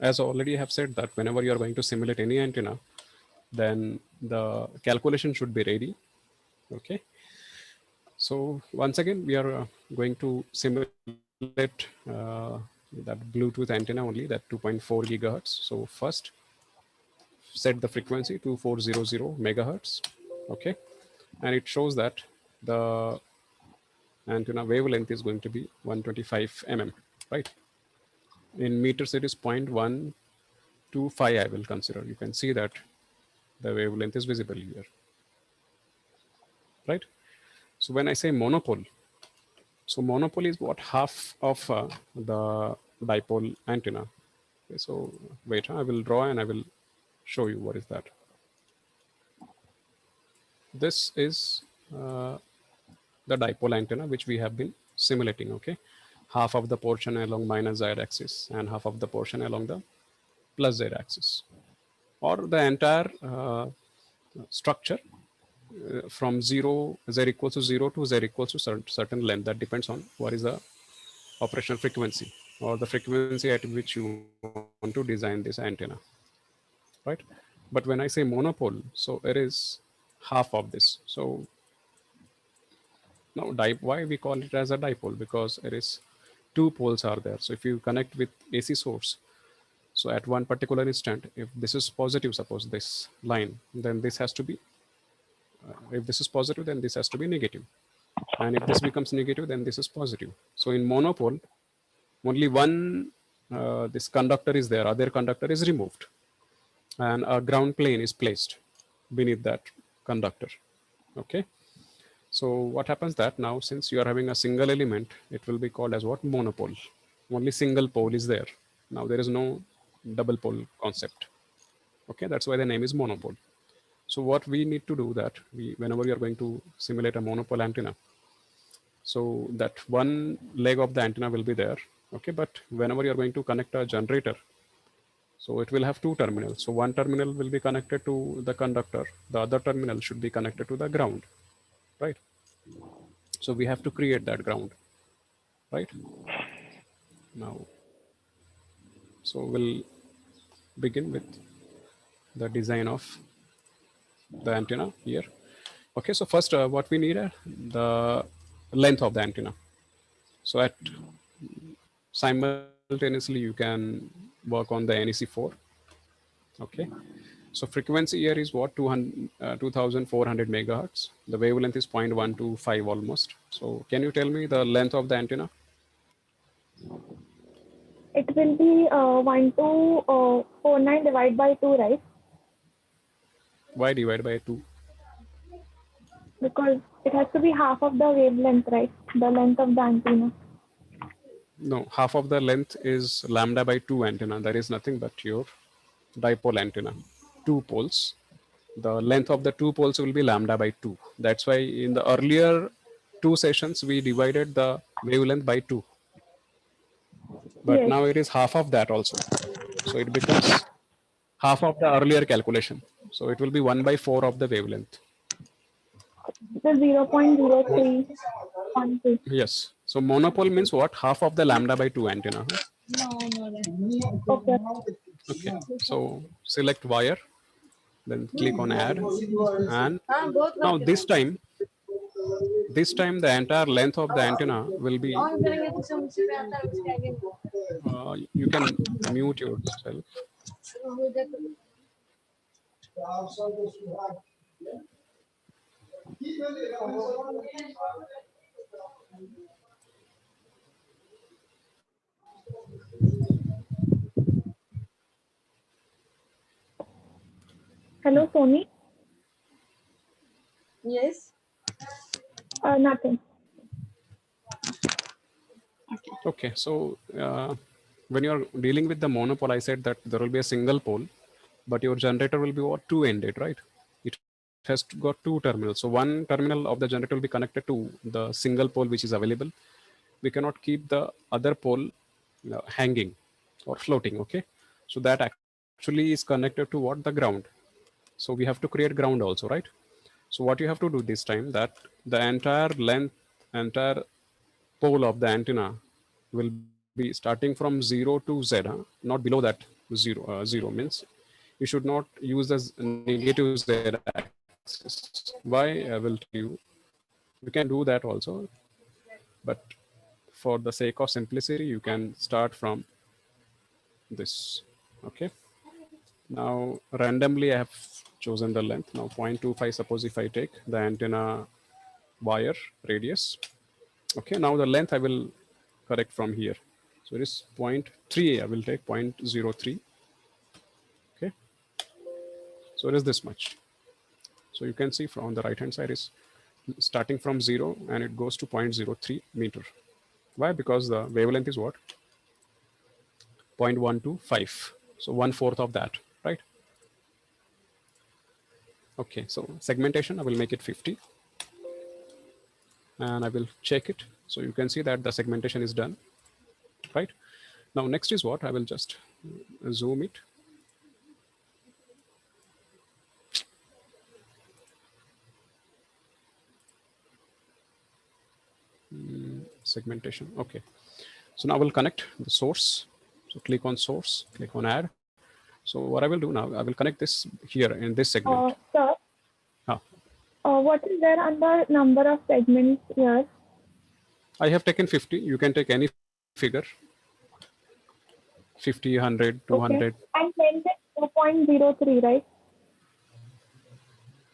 as already have said that whenever you are going to simulate any antenna, then the calculation should be ready. Okay. So once again, we are going to simulate that Bluetooth antenna only, that 2.4 gigahertz. So first, set the frequency to 400 megahertz. Okay. And it shows that the antenna wavelength is going to be 125 right? In meters, it is 0.125, I will consider. You can see that the wavelength is visible here, right? So when I say monopole, so monopole is what half of the dipole antenna. Okay, so wait, I will draw and I will show you what is that. This is the dipole antenna which we have been simulating. Okay, half of the portion along minus z axis and half of the portion along the plus z axis, or the entire structure from z equals to 0 to z equals to certain length. That depends on what is the operational frequency or the frequency at which you want to design this antenna, right? But when I say monopole, so it is half of this. So now why we call it as a dipole? Because it is two poles are there. So if you connect with AC source, so at one particular instant, if this is positive, suppose this line, then this has to be, if this is positive, then this has to be negative. And if this becomes negative, then this is positive. So in monopole, only one, this conductor is there, other conductor is removed. And a ground plane is placed beneath that conductor. Okay. So what happens that now, since you are having a single element, it will be called as what? Monopole. Only single pole is there. Now there is no double pole concept. Okay, that's why the name is monopole. So what we need to do that whenever you are going to simulate a monopole antenna, so that one leg of the antenna will be there. Okay, but whenever you are going to connect a generator, so it will have two terminals. So one terminal will be connected to the conductor. The other terminal should be connected to the ground, right? So we have to create that ground, right? Now, so we'll begin with the design of the antenna here. Okay, so first what we need the length of the antenna. So at simultaneously you can work on the NEC4. Okay, so frequency here is what? 2400 megahertz. The wavelength is 0.125 almost. So can you tell me the length of the antenna? It will be 1249 divided by 2, right? Why divide by 2? Because it has to be half of the wavelength, right? The length of the antenna. No, half of the length is lambda by 2 antenna. That is nothing but your dipole antenna. 2 poles. The length of the 2 poles will be lambda by 2. That's why in the earlier 2 sessions, we divided the wavelength by 2. But Yes. now it is half of that also. So it becomes half of the earlier calculation. So it will be 1 by 4 of the wavelength. The 0.0312. Yes. So monopole means what? Half of the lambda by 2 antenna. Okay. Okay. So select wire, then click on add. And now this time the entire length of the antenna will be, you can mute yourself. Hello, Sony? Yes. Nothing. Okay, so when you're dealing with the monopole, I said that there will be a single pole, but your generator will be what? Two-ended, right? It has got two terminals. So one terminal of the generator will be connected to the single pole which is available. We cannot keep the other pole hanging or floating. Okay, so that actually is connected to what? The ground. So we have to create ground also, right? So what you have to do this time, that the entire length, entire pole of the antenna will be starting from 0 to Z, not below that zero means you should not use the negative z axis. Why? I will tell you. You can do that also, but for the sake of simplicity, you can start from this. Okay. Now randomly I have chosen the length. Now 0.25. Suppose if I take the antenna wire radius. Okay. Now the length I will correct from here. So it is 0.3. I will take 0.03. Okay. So it is this much. So you can see from the right hand side is starting from 0 and it goes to 0.03 meter. Why? Because the wavelength is what? 0.125. So 1/4 of that, right? Okay, so segmentation, I will make it 50 and I will check it. So you can see that the segmentation is done, right? Now next is what? I will just zoom it. Segmentation, okay. So now I will connect the source. So click on source, click on add. So what I will do now, I will connect this here in this segment. Sir, Ah, what is there under number of segments here? I have taken 50. You can take any figure. 50, 100, 200. Okay. And length is 2.03, right?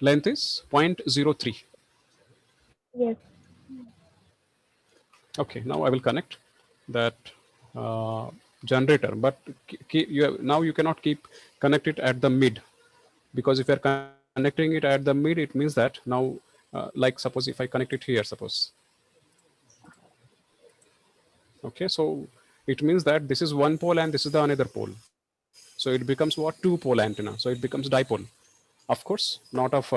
Length is 0.03. Yes. Okay, now I will connect that generator, but now you cannot keep connect it at the mid, because if you are connecting it at the mid, it means that now, like suppose if I connect it here, suppose. Okay, so it means that this is one pole and this is the another pole. So it becomes what? Two pole antenna. So it becomes dipole. Of course, not of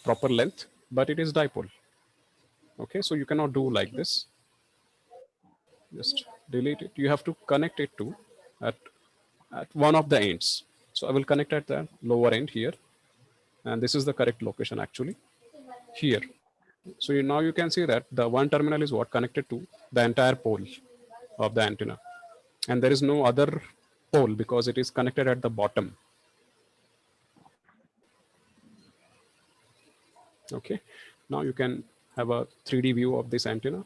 proper length, but it is dipole. Okay, so you cannot do like this. Just delete it. You have to connect it to at one of the ends. So I will connect at the lower end here, and this is the correct location actually here. So now you can see that the one terminal is what connected to the entire pole of the antenna, and there is no other pole because it is connected at the bottom. Okay, now you can have a 3D view of this antenna.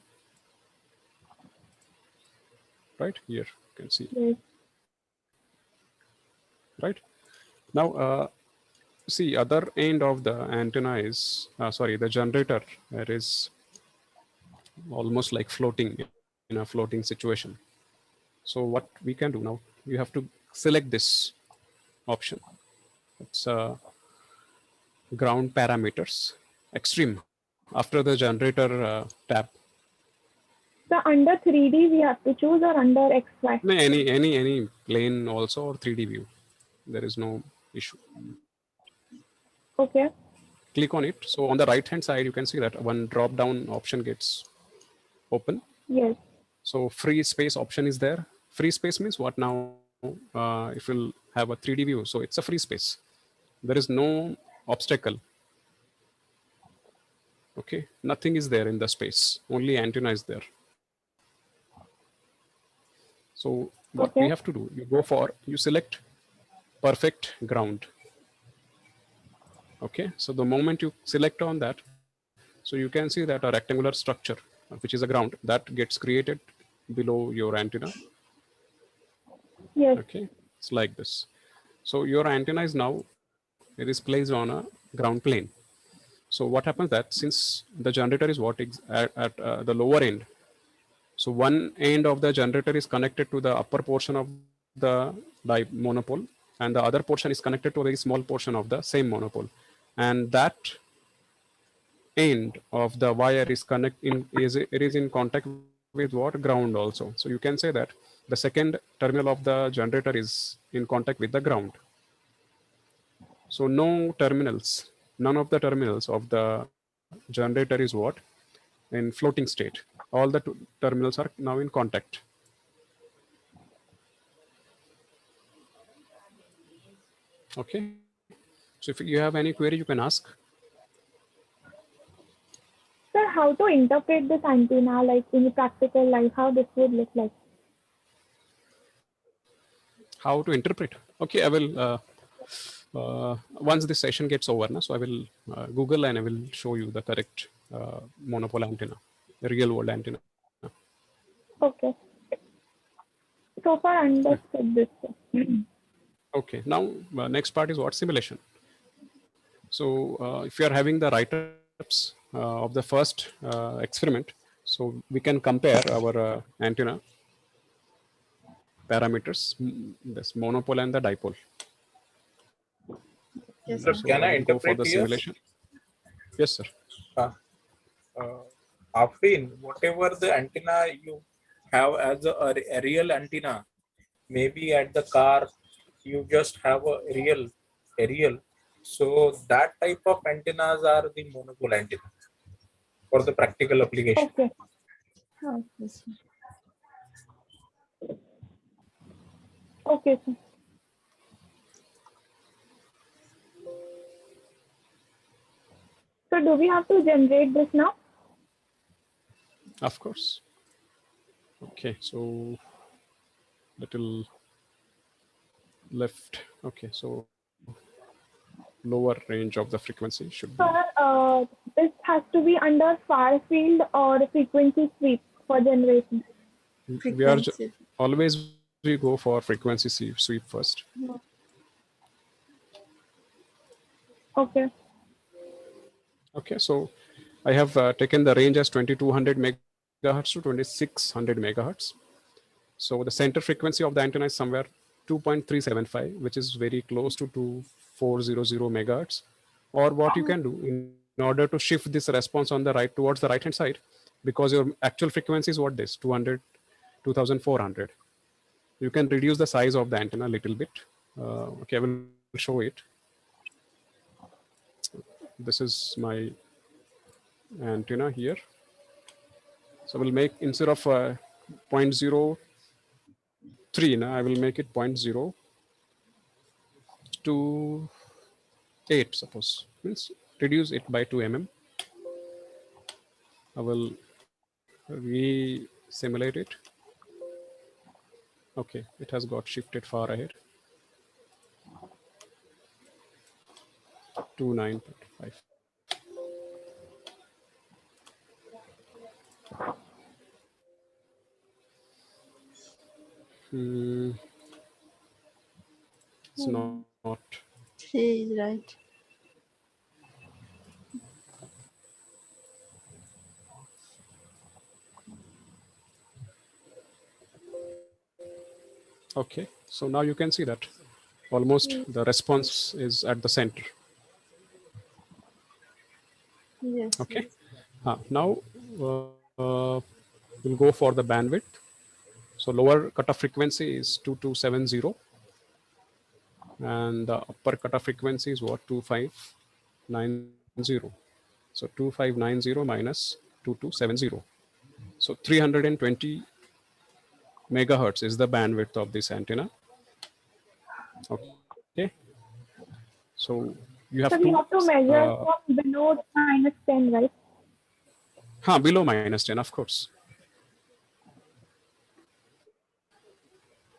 Right here, you can see. Yes. Right now, see other end of the antenna is sorry, the generator. It is almost like floating in a floating situation. So what we can do now, you have to select this option. It's ground parameters extreme after the generator tab. So under 3D we have to choose, or under XY? No, any plane also, or 3D view. There is no issue. Okay. Click on it. So on the right hand side, you can see that one drop down option gets open. Yes. So free space option is there. Free space means what now? If you'll have a 3D view, so it's a free space. There is no obstacle. Okay, nothing is there in the space. Only antenna is there. So what we Okay. have to do, you select perfect ground. Okay, so the moment you select on that, so you can see that a rectangular structure, which is a ground, that gets created below your antenna. Yes. Okay, it's like this. So your antenna is now, it is placed on a ground plane. So what happens that since the generator is what at the lower end, so one end of the generator is connected to the upper portion of the monopole, and the other portion is connected to a very small portion of the same monopole, and that end of the wire is it is in contact with what? Ground also. So you can say that the second terminal of the generator is in contact with the ground. So none of the terminals of the generator is what? In floating state. All the terminals are now in contact. Okay. So if you have any query, you can ask. Sir, how to interpret this antenna, like in practical life, how this would look like? How to interpret? Okay, I will. Once this session gets over, so I will Google and I will show you the correct monopole antenna, the real world antenna. Okay. So far understood this. Okay, now next part is what? Simulation. So if you are having the write-ups of the first experiment, so we can compare our antenna parameters, this monopole and the dipole. Yes, Sir, sir. So can I I will go for interpret the here? simulation. Yes, sir. Uh, Afrin, whatever the antenna you have as a real antenna, maybe at the car you just have a real. So that type of antennas are the monopole antenna for the practical application. Okay. Oh, yes, sir. Okay, sir. So do we have to generate this now? Of course. Okay, so little left. Okay, so lower range of the frequency should be. Sir, this has to be under far field or frequency sweep for generation. We are Frequency. always we go for frequency sweep first. Okay. Okay, so I have taken the range as 2200 megahertz to 2600 megahertz. So the center frequency of the antenna is somewhere 2.375, which is very close to 2400 megahertz. Or what you can do in order to shift this response on the right towards the right hand side, because your actual frequency is what this 200, 2400. You can reduce the size of the antenna a little bit. Okay, I will show it. This is my antenna here. So we'll make, instead of 0.03, now I will make it 0.028, suppose. Means reduce it by 2 mm. I will re-simulate it. Okay, it has got shifted far ahead to 9.5. It's not. He is right. Okay, so now you can see that almost the response is at the center. Yes. Okay, Yes. now we'll go for the bandwidth. So lower cutoff frequency is 2270, and the upper cutoff frequency is what? 2590. So 2590 minus 2270. So 320 megahertz is the bandwidth of this antenna. Okay. So you have So we to have to measure from below -10, right? below -10, of course.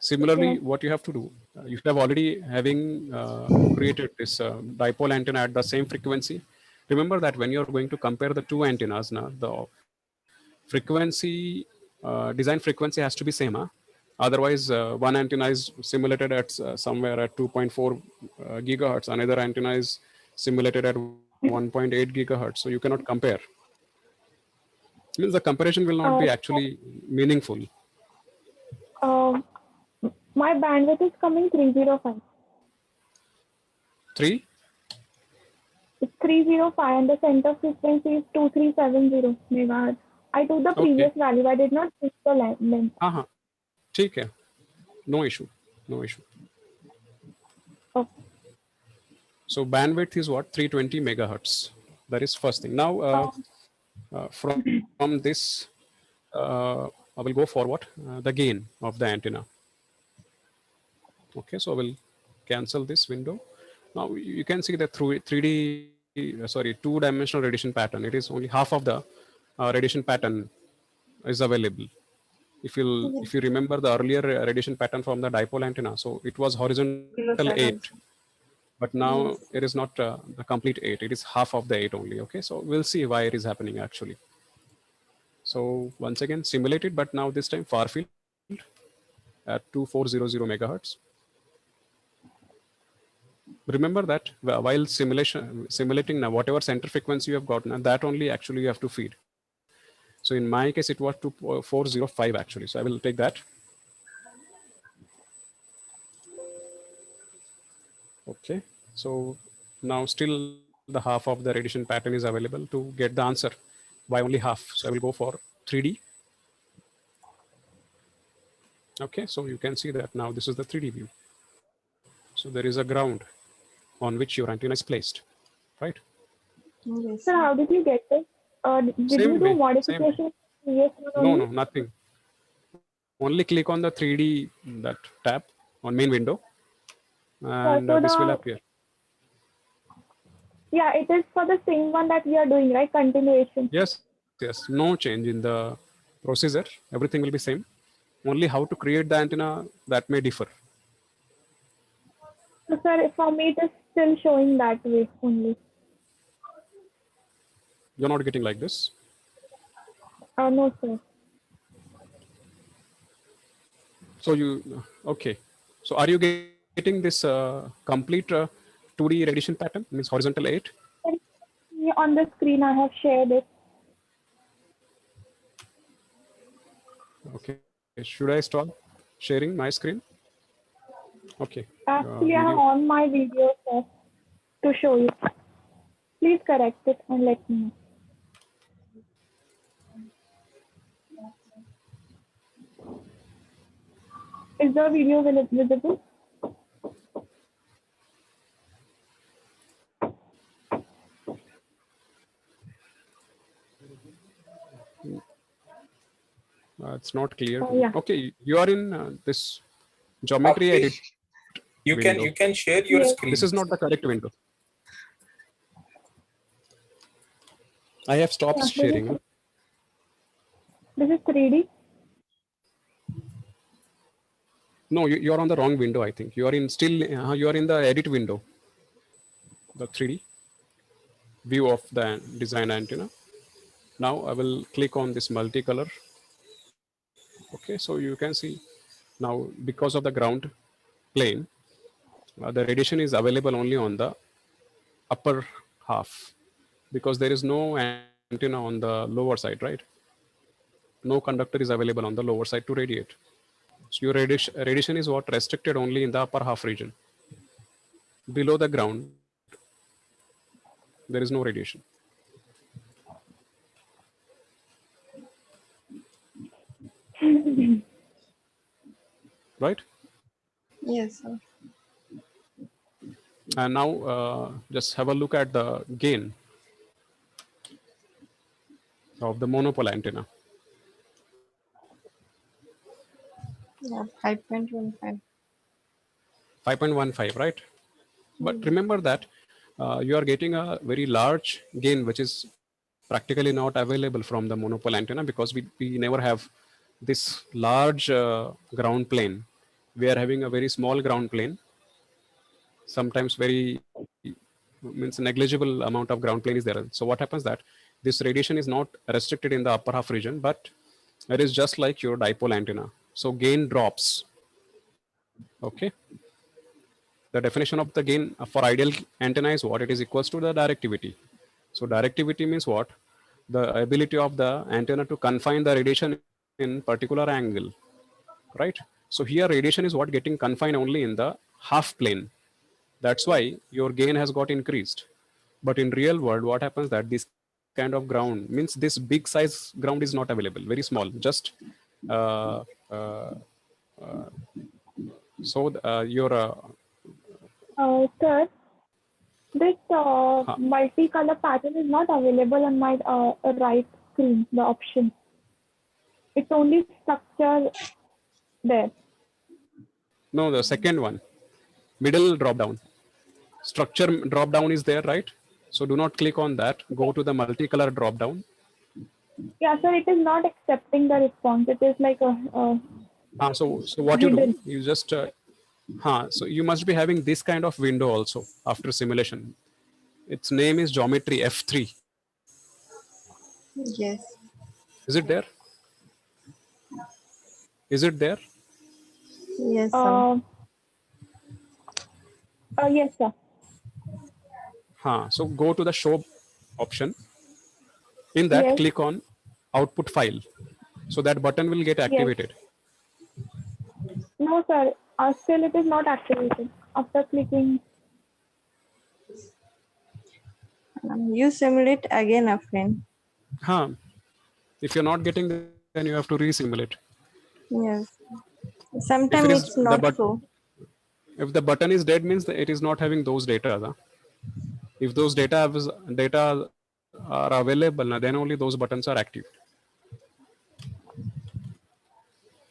Similarly, Okay. what you have to do, you have already having created this dipole antenna at the same frequency. Remember that when you're going to compare the two antennas, now the frequency, design frequency has to be same. Huh? Otherwise, one antenna is simulated at somewhere at 2.4 gigahertz. Another antenna is simulated at 1.8 gigahertz. So you cannot compare. Means the comparison will not be actually meaningful. My bandwidth is coming 305. 3? It's 305 and the center frequency is 2370 megahertz. I took the previous value. I did not fix the length. हाँ, ठीक है. No issue. No issue. Okay. So bandwidth is what? 320 megahertz. That is first thing. Now, from this, I will go forward the gain of the antenna. Okay, so I will cancel this window. Now you can see that through 3D, sorry, two-dimensional radiation pattern. It is only half of the radiation pattern is available. if you remember the earlier radiation pattern from the dipole antenna, so it was horizontal 8, but now it is not the complete 8, it is half of the 8 only. Okay, so we'll see why it is happening actually. So once again simulated, but now this time far field at 2400 megahertz. Remember that while simulating now, whatever center frequency you have gotten, that only actually you have to feed. So in my case, it was 2405 actually. So I will take that. Okay. So now still the half of the radiation pattern is available. To get the answer, why only half? So I will go for 3D. Okay. So you can see that now this is the 3D view. So there is a ground on which your antenna is placed, right? Yes. Sir, how did you get it? Did Same you do way, modification? Yes, No, no, nothing. Only click on the 3D that tab on main window, and so this will the- appear. Yeah, it is for the same one that we are doing, right? Continuation. Yes, yes. No change in the procedure. Everything will be same. Only how to create the antenna that may differ. So, sir, for me, it is still showing that way only. You're not getting like this. No, sir. So you okay? So are you getting this complete 2D radiation pattern? Means horizontal 8. On the screen, I have shared it. Okay. Should I stop sharing my screen? Okay. Actually, I have Video. on my video, sir, to show you. Please correct it and let me know. Is the video visible? It's not clear. Yeah. Okay, you are in this geometry edit. You window. can share your Yes. screen. This is not the correct window. I have stopped Yeah, sharing. This is 3D. No, you are on the wrong window. I think you are in still. You are in the edit window. The 3D view of the design antenna. Now I will click on this multicolor. Okay, so you can see now because of the ground plane, the radiation is available only on the upper half because there is no antenna on the lower side, right? No conductor is available on the lower side to radiate. So your radiation is what restricted only in the upper half region. Below the ground, there is no radiation. Right? Yes, sir. And now just have a look at the gain of the monopole antenna. Yeah, 5.15. 5.15, right? But remember that you are getting a very large gain, which is practically not available from the monopole antenna because we never have this large ground plane. We are having a very small ground plane, sometimes very means negligible amount of ground plane is there. So what happens that this radiation is not restricted in the upper half region, but it is just like your dipole antenna. So gain drops. Okay. The definition of the gain for ideal antenna is what? It is equals to the directivity. So directivity means what? The ability of the antenna to confine the radiation in particular angle, right? So here radiation is what getting confined only in the half plane. That's why your gain has got increased. But in real world, what happens that this kind of ground means this big size ground is not available, very small, just your Sir, this multicolor pattern is not available on my right screen, the option. It's only structure there. no, the second one, middle drop down. Structure drop down is there, right? So do not click on that. Go to the multicolor drop down. Yeah, sir, it is not accepting the response. It is like a So what you do, hidden. you just, so you must be having this kind of window also after simulation. Its name is geometry F3. Yes. Is it there? Is it there? Yes, sir. Uh, yes, sir. So go to the show option. In that, Yes, click on output file. So that button will get yes. activated. No, sir. Still, it is not activated. After clicking, You simulate again, Afrin. Huh. If you're not getting, then you have to resimulate. Yes. If it Sometimes is it's the not but so. if the button is dead, means that it is not having those data. If those data are available, then only those buttons are active.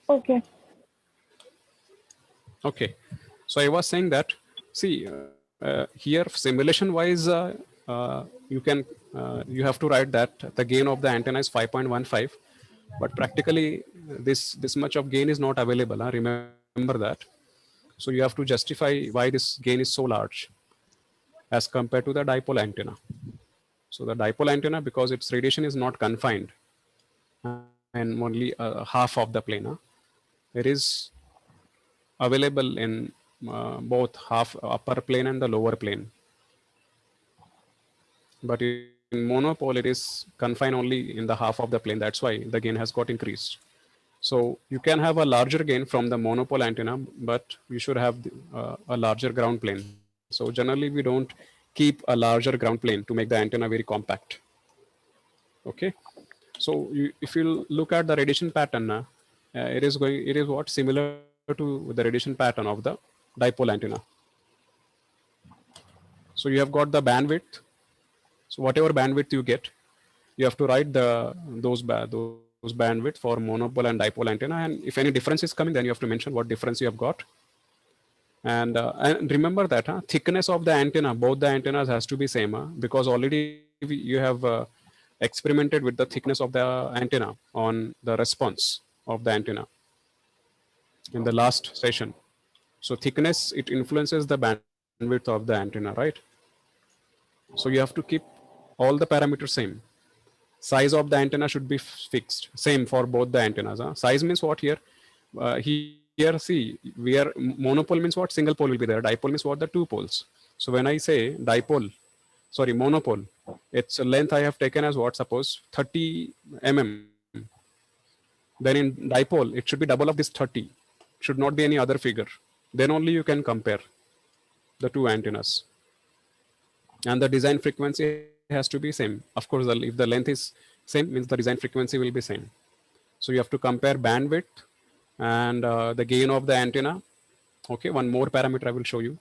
okay. Okay. So I was saying that, see, here simulation wise, you can, you have to write that the gain of the antenna is 5.15, but practically this much of gain is not available. Remember that. So you have to justify why this gain is so large as compared to the dipole antenna. So the dipole antenna, because its radiation is not confined and only half of the plane, it is available in both half upper plane and the lower plane. But in monopole, it is confined only in the half of the plane. That's why the gain has got increased. So you can have a larger gain from the monopole antenna, but you should have a larger ground plane. So generally, we don't keep a larger ground plane to make the antenna very compact. Okay. So if you look at the radiation pattern, it is what similar to the radiation pattern of the dipole antenna. So you have got the bandwidth. So whatever bandwidth you get, you have to write those bandwidth for monopole and dipole antenna. And if any difference is coming, then you have to mention what difference you have got. And remember that thickness of the antenna, both the antennas has to be same, because already you have experimented with the thickness of the antenna on the response of the antenna in the last session. So thickness, it influences the bandwidth of the antenna, right? So you have to keep all the parameters same. Size of the antenna should be fixed, same for both the antennas. Size means what here? Here, see, we are monopole means what? Single pole will be there. Dipole means what? The two poles. So when I say dipole, sorry, monopole, its length I have taken as what? Suppose 30 mm. Then in dipole, it should be double of this 30. Should not be any other figure. Then only you can compare the two antennas. And the design frequency has to be same. Of course, if the length is same, means the design frequency will be same. So you have to compare bandwidth and the gain of the antenna. Okay, one more parameter I will show you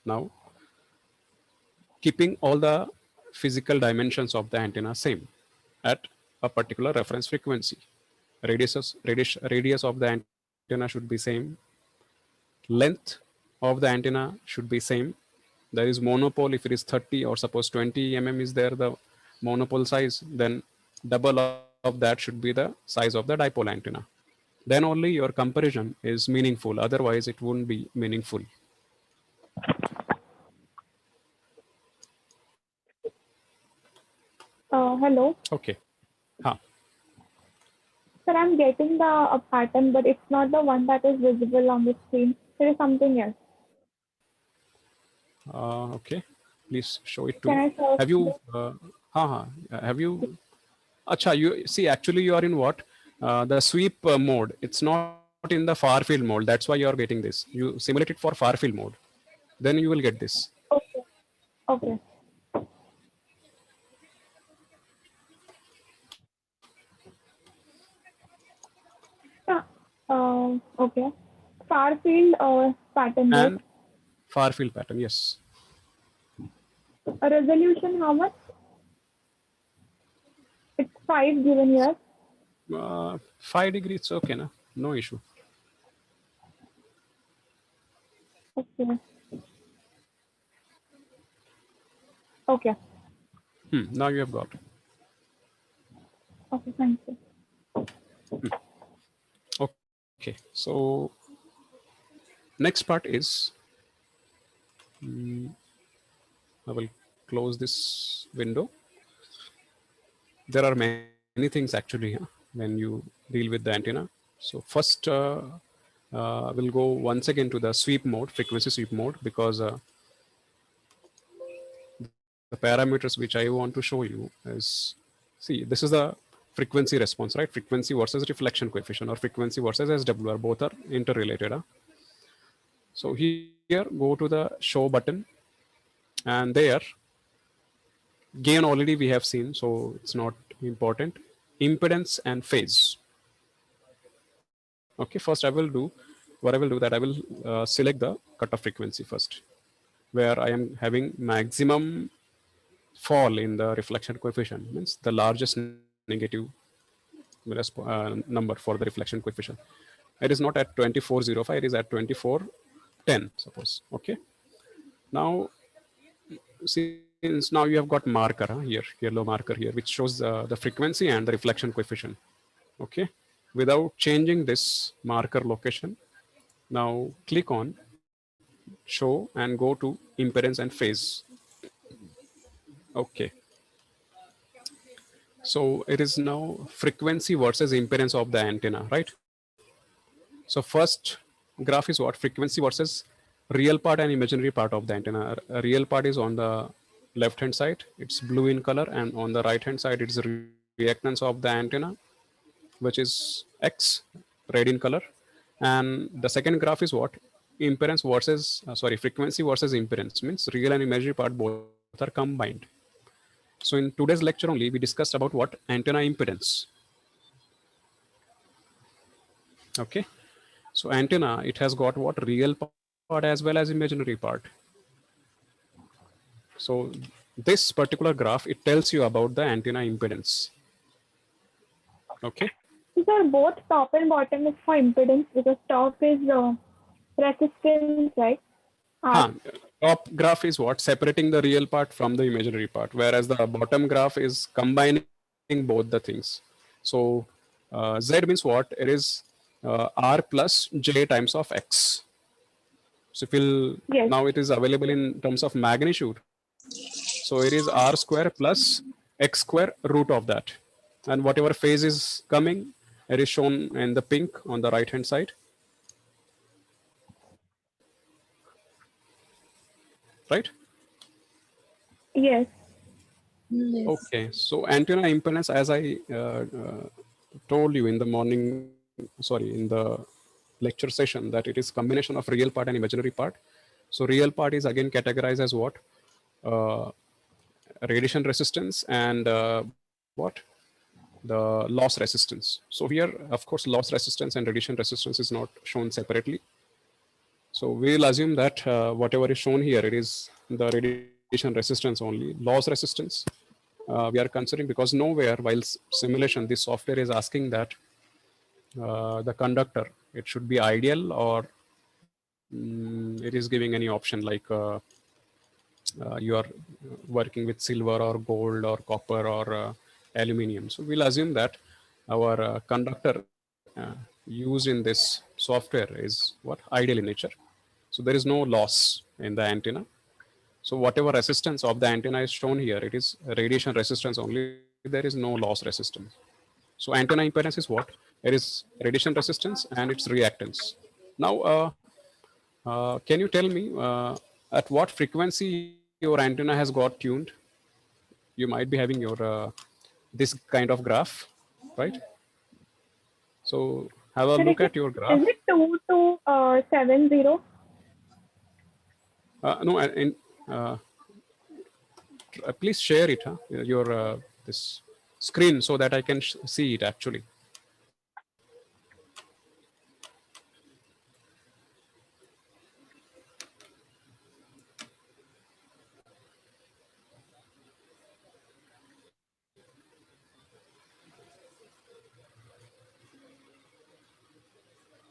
now. Keeping all the physical dimensions of the antenna same at a particular reference frequency. Radius of the antenna should be same. Length of the antenna should be same. There is monopole, if it is 30 or suppose 20 mm is there, the monopole size, then double of that should be the size of the dipole antenna. Then only your comparison is meaningful. Otherwise, it won't be meaningful. Hello. Okay. Huh. Sir, I'm getting the pattern, but it's not the one that is visible on the screen. There is something else. Okay. Please show it to Can me. I search Have you, have you, acha, you see, actually you are in what? The sweep mode. It's not in the far field mode. That's why you are getting this. You simulate it for far field mode. Then you will get this. Okay. Okay. Yeah. Okay. Far field pattern, right? And far field pattern, yes. A resolution, how much? It's 5 given here. 5 degrees, it's okay, no issue. Okay. Okay. Now you have got. Okay, thank you. Okay, so next part is, I will close this window. There are many things actually when you deal with the antenna. So first, we'll go once again to the sweep mode, frequency sweep mode, because the parameters which I want to show you is, see, this is the frequency response, right? Frequency versus reflection coefficient, or frequency versus SWR, both are interrelated. So here, go to the show button, and there, gain already we have seen, so it's not important. Impedance and phase. Okay, first I will do, what I will do that I will select the cutoff frequency first, where I am having maximum fall in the reflection coefficient, means the largest negative number for the reflection coefficient. It is not at 2405, it is at 2410, suppose. Okay. Now, since now you have got marker here, yellow marker here, which shows the frequency and the reflection coefficient. Okay. Without changing this marker location, now click on show and go to impedance and phase. Okay. So it is now frequency versus impedance of the antenna, right? So first graph is what? Frequency versus real part and imaginary part of the antenna. A real part is on the left hand side, it's blue in color, and on the right hand side, it's reactance of the antenna, which is X, red in color. And the second graph is what? Impedance versus, frequency versus impedance, means real and imaginary part both are combined. So in today's lecture only, we discussed about what? Antenna impedance. Okay. So antenna, it has got what? Real part as well as imaginary part. So this particular graph, it tells you about the antenna impedance. Okay. These are both top and bottom is for impedance, because top is resistance, right? Top graph is what? Separating the real part from the imaginary part, whereas the bottom graph is combining both the things. So Z means what? It is R plus J times of X. So if we'll, Yes. now it is available in terms of magnitude. So it is R square plus X square root of that. And whatever phase is coming, it is shown in the pink on the right hand side. Right? Yes. Yes. Okay, so antenna impedance, as I told you in the morning, in the lecture session, that it is combination of real part and imaginary part. So real part is again categorized as what? Radiation resistance and what? The loss resistance. So here, of course, loss resistance and radiation resistance is not shown separately. So we'll assume that whatever is shown here, it is the radiation resistance only. Loss resistance, we are considering, because nowhere while simulation, this software is asking that the conductor, it should be ideal, or it is giving any option like you are working with silver or gold or copper or aluminum. So we'll assume that our conductor used in this software is what? Ideal in nature. So there is no loss in the antenna. So whatever resistance of the antenna is shown here, it is radiation resistance only. There is no loss resistance. So antenna impedance is what? It is radiation resistance and its reactance. Now, can you tell me at what frequency your antenna has got tuned? You might be having your this kind of graph, right? So have a So look at your graph. Is it 2270? No, please share it, your this screen, so that I can see it actually.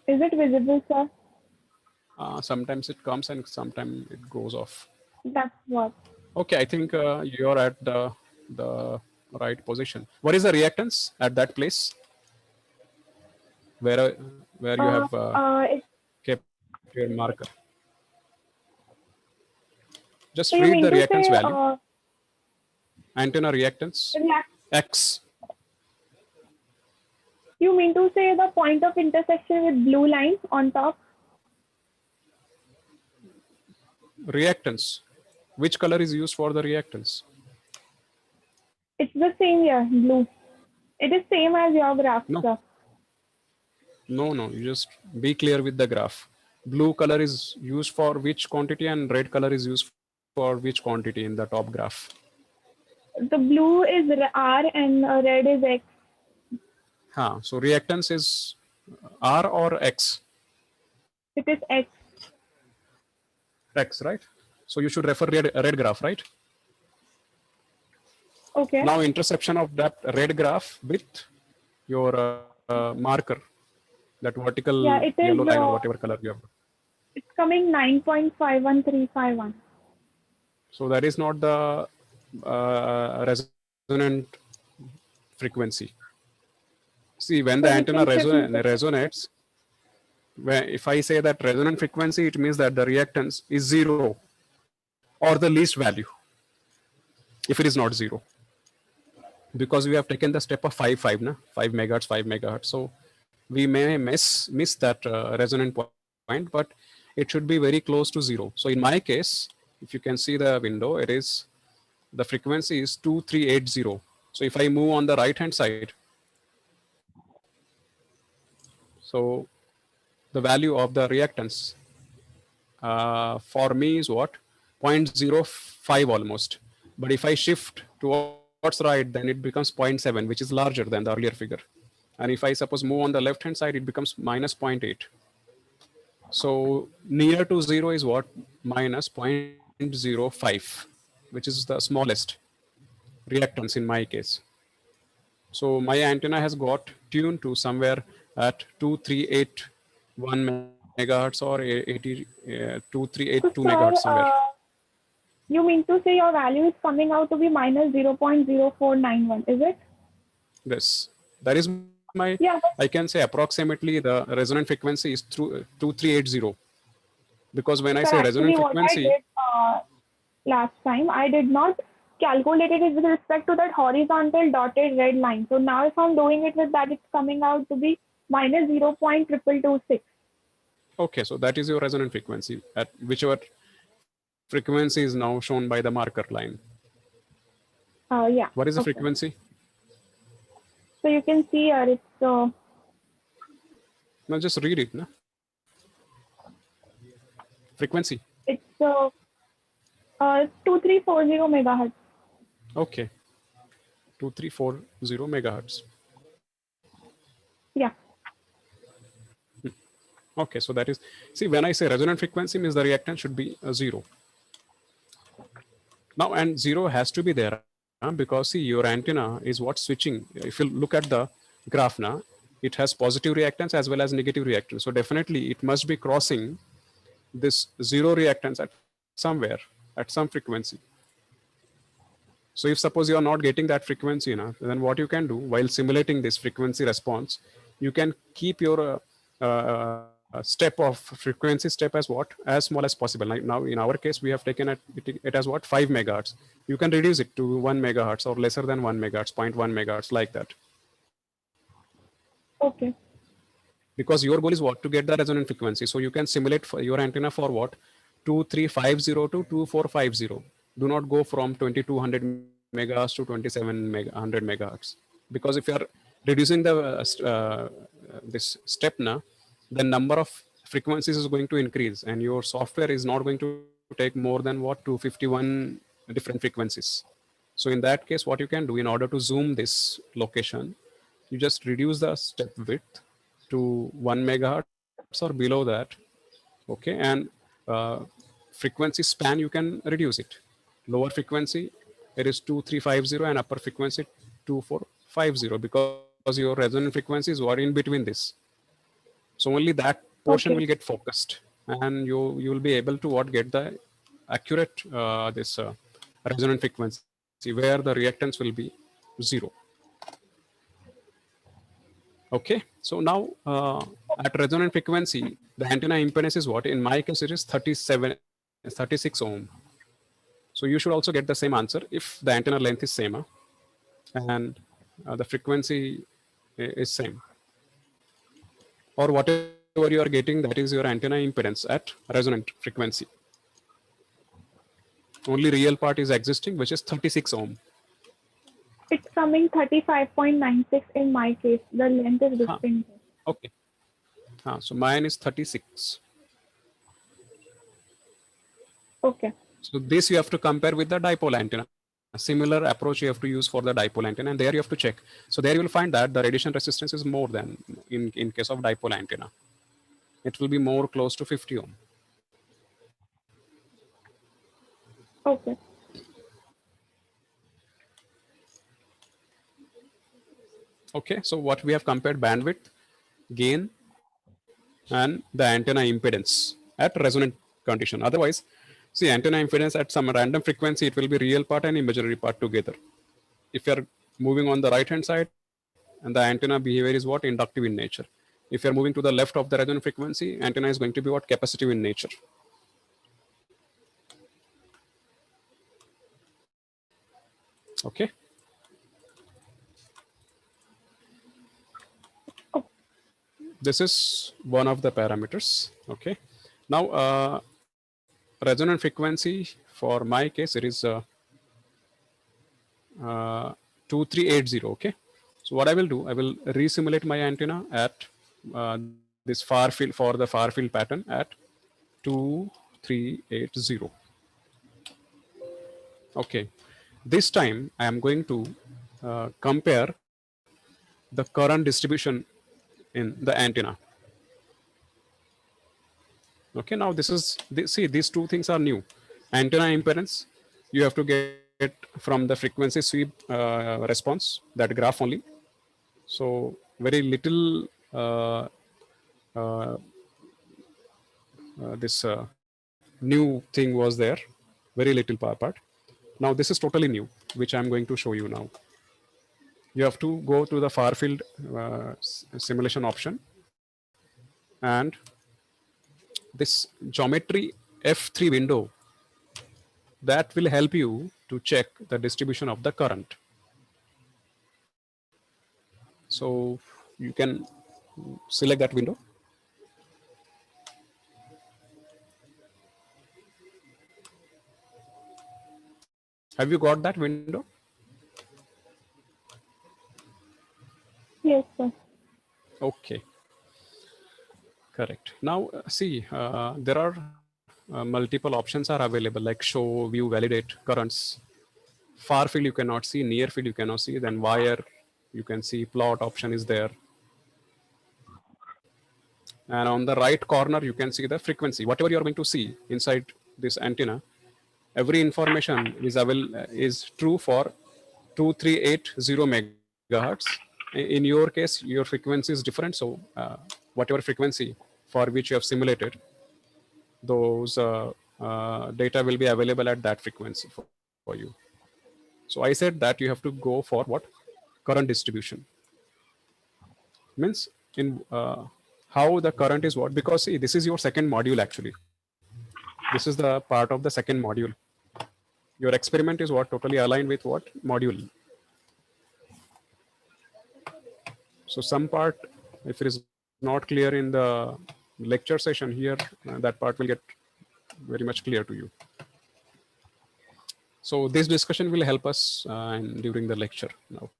Is it visible, sir? Sometimes it comes and sometimes it goes off. That's what. Okay, I think you're at the right position. What is the reactance at that place where you have It's, kept your marker? Just so you read mean the to reactance say value. Antenna reactance X. you mean to say the point of intersection with blue line on top? Reactance. Which color is used for the reactance? It's the same here, blue. It is same as your graph, No. sir. No. You just be clear with the graph. Blue color is used for which quantity and red color is used for which quantity in the top graph? The blue is R and red is X. So reactance is R or X? It is X. X, right? So you should refer red graph, right? Okay. Now intersection of that red graph with your marker, that vertical Yeah, it is, yellow line or whatever color you have. It's coming 9.51351. So that is not the resonant frequency. See, when the So we antenna can shift resonates, if I say that resonant frequency, it means that the reactance is 0 or the least value if it is not 0. Because we have taken the step of 5 megahertz, 5 megahertz. So we may miss that resonant point, but it should be very close to 0. So in my case, if you can see the window, the frequency is 2380. So if I move on the right hand side, so the value of the reactance for me is what? 0.05 almost. But if I shift towards right, then it becomes 0.7, which is larger than the earlier figure. And if I suppose move on the left hand side, it becomes minus 0.8. So near to 0 is what? Minus 0.05, which is the smallest reactance in my case. So my antenna has got tuned to somewhere at 2381 megahertz or 2382 megahertz somewhere. You mean to say your value is coming out to be minus 0.0491, is it? Yes, that is my, Yeah. I can say approximately the resonant frequency is through 2380. Because when I say resonant frequency, what I did last time, I did not calculate it with respect to that horizontal dotted red line. So now if I'm doing it with that, it's coming out to be minus 0.2226. okay, so that is your resonant frequency at whichever frequency is now shown by the marker line. Yeah. What is the frequency? So you can see here it's No, just read it. No? Frequency. It's 2340 megahertz. Okay. 2340 megahertz. Yeah. Okay, so that is, see, when I say resonant frequency means the reactance should be 0. Now, and 0 has to be there because see, your antenna is what switching. If you look at the graph now, it has positive reactance as well as negative reactance. So definitely it must be crossing this 0 reactance at somewhere, at some frequency. So if suppose you are not getting that frequency, then what you can do while simulating this frequency response, you can keep your step of frequency step as what? As small as possible. Like now in our case, we have taken it as what? 5 megahertz. You can reduce it to 1 megahertz or lesser than 1 megahertz, 0.1 megahertz, like that. Okay. Because your goal is what? To get the resonant frequency. So you can simulate for your antenna for what? 2350 to 2450. Do not go from 2200 megahertz to 2700 megahertz. Because if you are reducing the this step now, the number of frequencies is going to increase and your software is not going to take more than what? 251 different frequencies. So in that case, what you can do in order to zoom this location, you just reduce the step width to 1 megahertz or below that. Okay, and frequency span you can reduce it. Lower frequency it is 2350 and upper frequency 2450 because your resonant frequencies are in between this. So only that portion will get focused, and you will be able to get the accurate resonant frequency where the reactance will be 0. Okay, so now at resonant frequency, the antenna impedance is what? In my case, it is 36 ohm. So you should also get the same answer if the antenna length is same and the frequency is same. Or whatever you are getting, that is your antenna impedance at resonant frequency. Only real part is existing, which is 36 ohm. It's coming 35.96 in my case. The length is distinct. Okay. So mine is 36. Okay. So this you have to compare with the dipole antenna. A similar approach you have to use for the dipole antenna, and there you have to check. So there you will find that the radiation resistance is more than in case of dipole antenna. It will be more close to 50 ohm. Okay. Okay, so what we have compared bandwidth, gain, and the antenna impedance at resonant condition. Otherwise, see antenna impedance at some random frequency, it will be real part and imaginary part together. If you are moving on the right hand side, and the antenna behavior is what? Inductive in nature. If you're moving to the left of the resonant frequency, antenna is going to be what? Capacitive in nature. Okay. This is one of the parameters. Okay. Now, resonant frequency for my case, it is 2380. Okay. So what I will do, I will resimulate my antenna at this far field for the far field pattern at 2380. Okay. This time I am going to compare the current distribution in the antenna. Okay, now see, these two things are new. Antenna impedance, you have to get from the frequency sweep response, that graph only. So very little this new thing was there, very little part. Now this is totally new, which I'm going to show you now. You have to go to the far field simulation option, and this geometry F3 window, that will help you to check the distribution of the current. So you can select that window. Have you got that window? Yes, sir. Okay. Correct. Now, see, there are multiple options are available, like show, view, validate, currents. Far field you cannot see, near field you cannot see, then wire you can see, plot option is there. And on the right corner, you can see the frequency. Whatever you're going to see inside this antenna, every information is true for 2380 megahertz. In your case, your frequency is different. So whatever frequency for which you have simulated, those data will be available at that frequency for you. So I said that you have to go for what? Current distribution. Means in how the current is what? Because see, this is your second module actually. This is the part of the second module. Your experiment is what? Totally aligned with what? Module. So some part, if it is not clear in the lecture session here, that part will get very much clear to you. So this discussion will help us during the lecture now.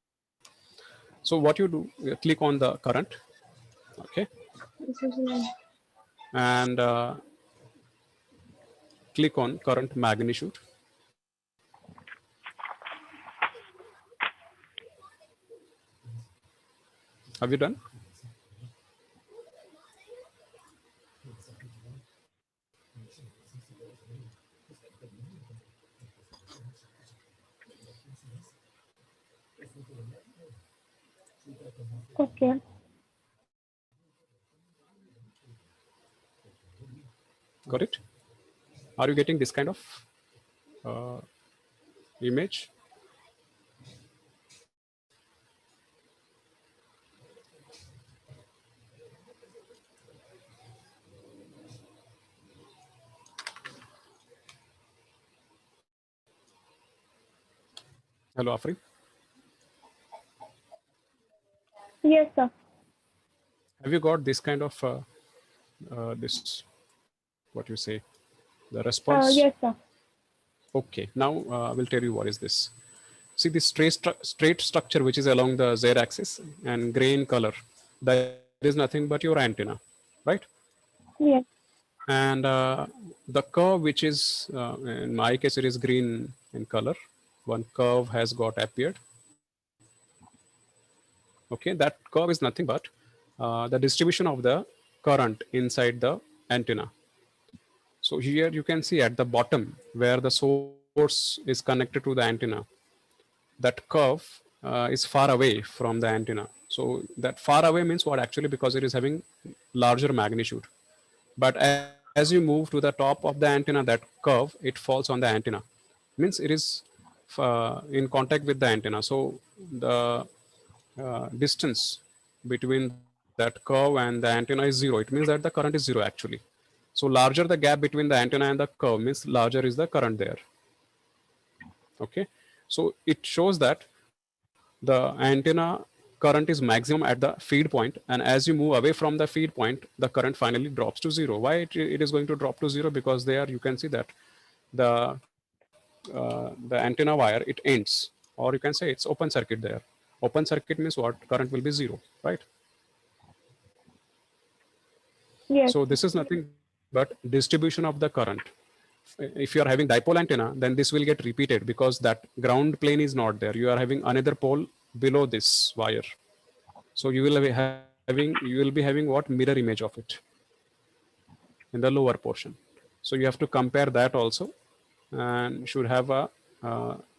So what you do, you click on the current, okay, and click on current magnitude. Have you done? Okay. Got it? Are you getting this kind of image? Hello, Afri. Yes, sir. Have you got this kind of this, what you say, the response? Yes, sir. Okay, now I will tell you what is this. See this straight structure which is along the z-axis and gray in color. That is nothing but your antenna, right? Yes. And the curve which is, in my case, it is green in color. One curve has got appeared. Okay, that curve is nothing but the distribution of the current inside the antenna. So here you can see at the bottom where the source is connected to the antenna, that curve is far away from the antenna. So that far away means what actually, because it is having larger magnitude. But as you move to the top of the antenna, that curve, it falls on the antenna. Means it is in contact with the antenna. So the distance between that curve and the antenna is zero. It means that the current is zero actually. So larger the gap between the antenna and the curve means larger is the current there. Okay. So it shows that the antenna current is maximum at the feed point, and as you move away from the feed point, the current finally drops to zero. Why it is going to drop to zero? Because there you can see that the antenna wire, it ends, or you can say it's open circuit there. Open circuit means what? Current will be zero, right? Yes. So this is nothing but distribution of the current. If you are having dipole antenna, then this will get repeated because that ground plane is not there. You are having another pole below this wire. So you will be having what? Mirror image of it in the lower portion. So you have to compare that also, and should have a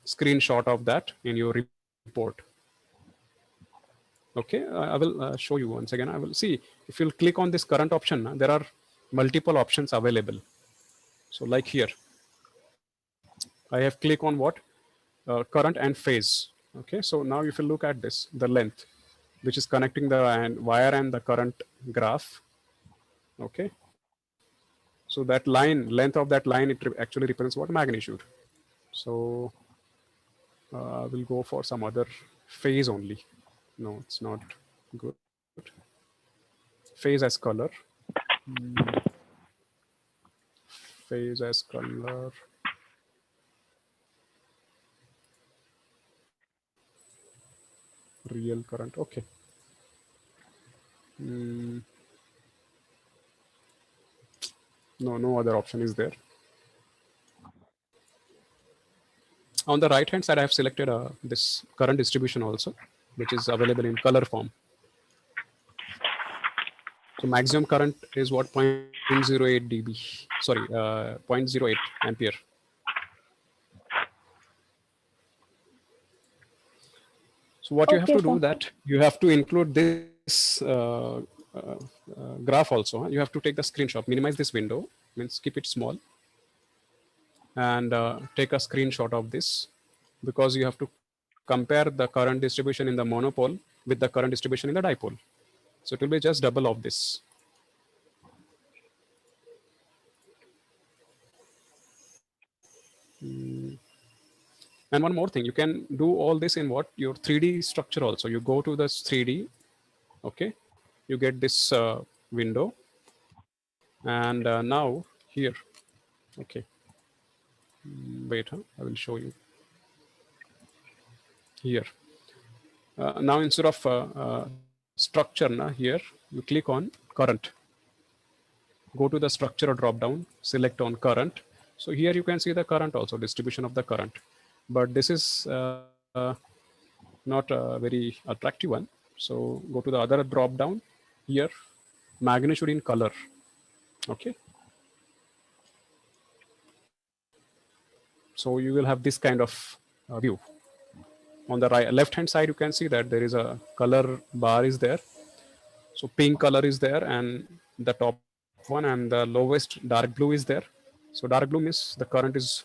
screenshot of that in your report. Okay, I will show you once again. I will see if you'll click on this current option. There are multiple options available. So like here, I have click on what? Current and phase. Okay, so now if you look at this, the length, which is connecting the wire and the current graph. Okay, so that line, length of that line, it actually represents what? Magnitude. So we'll go for some other phase only. No, it's not good. Phase as color. Phase as color. Real current. Okay. No other option is there. On the right hand side, I have selected this current distribution also, which is available in color form. So maximum current is what? 0.08 dB. Sorry, 0.08 ampere. So what you have Okay, to do sir. that you have to include this graph also. You have to take the screenshot, minimize this window, means keep it small, and take a screenshot of this, because you have to compare the current distribution in the monopole with the current distribution in the dipole. So it will be just double of this. And one more thing, you can do all this in what? Your 3D structure also. You go to this 3D, okay? You get this window, and now here, okay. Wait, I will show you here. Now instead of structure, here you click on current. Go to the structure drop down, select on current. So here you can see the current also, distribution of the current. But this is not a very attractive one. So go to the other drop down here, magnitude in color. Okay. So you will have this kind of view. On the left hand side, you can see that there is a color bar is there. So pink color is there, and the top one, and the lowest dark blue is there. So dark blue means the current is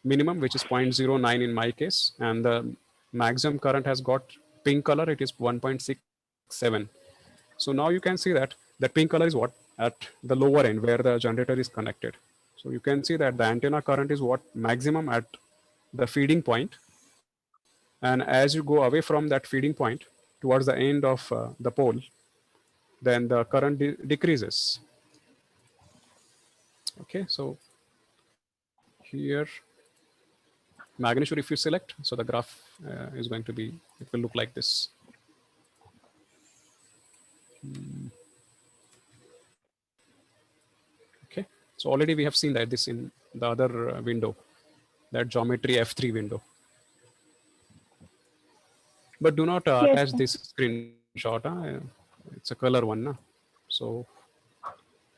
minimum, which is 0.09 in my case, and the maximum current has got pink color, it is 1.67. So now you can see that that pink color is what? At the lower end where the generator is connected. So you can see that the antenna current is what? Maximum at the feeding point, And as you go away from that feeding point towards the end of the pole, then the current decreases. Okay, so here magnitude, if you select, so the graph is going to be, it will look like this. Okay, so already we have seen that this in the other window, that geometry F3 window. But do not Yes, attach sir. this screenshot. It's a color one. Na? So,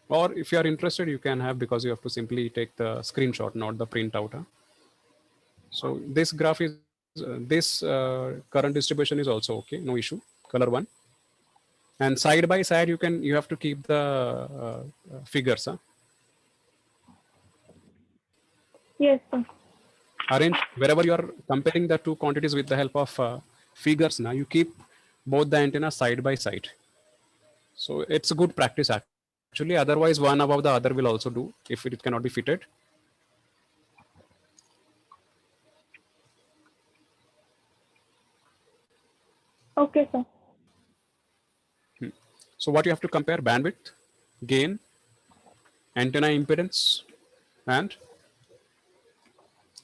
or if you are interested, you can have, because you have to simply take the screenshot, not the printout. Huh? So this graph is, this current distribution is also okay, no issue, color one. And side by side, you have to keep the figures. Huh? Yes, sir. Arrange wherever you are comparing the two quantities with the help of figures. Now you keep both the antennas side by side. So it's a good practice actually. Otherwise, one above the other will also do if it cannot be fitted. Okay, sir. So what you have to compare: bandwidth, gain, antenna impedance, and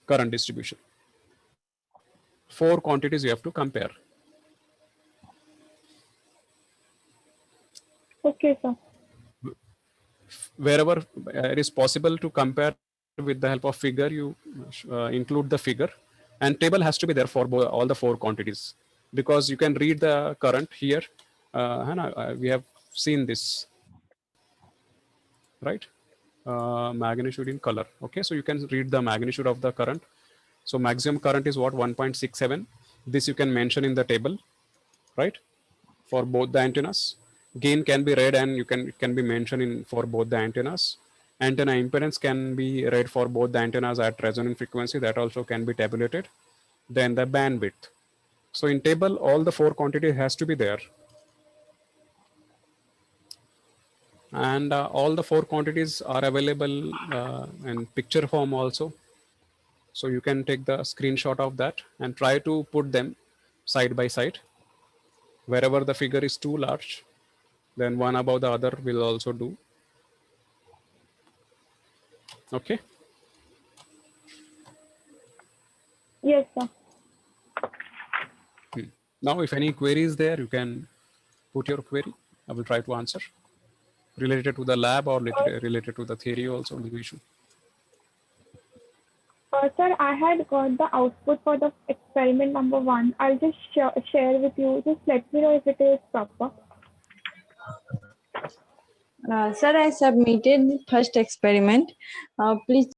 current distribution. 4 quantities you have to compare. Okay, sir. Wherever it is possible to compare with the help of figure, you include the figure, and table has to be there for all the 4 quantities, because you can read the current here. Hannah, we have seen this, right? Magnitude in color. Okay, so you can read the magnitude of the current. So maximum current is what, 1.67. This you can mention in the table, right? For both the antennas. Gain can be read, and it can be mentioned in for both the antennas. Antenna impedance can be read for both the antennas at resonant frequency. That also can be tabulated. Then the bandwidth. So in table, all the 4 quantities has to be there. And all the 4 quantities are available in picture form also. So you can take the screenshot of that and try to put them side by side. Wherever the figure is too large, then one above the other will also do. Okay. Yes, sir. Now, if any query is there, you can put your query. I will try to answer. Related to the lab or related to the theory also, no issue. Sir, I had got the output for the experiment number 1. I'll just share with you. Just let me know if it is proper. Sir, I submitted first experiment. Please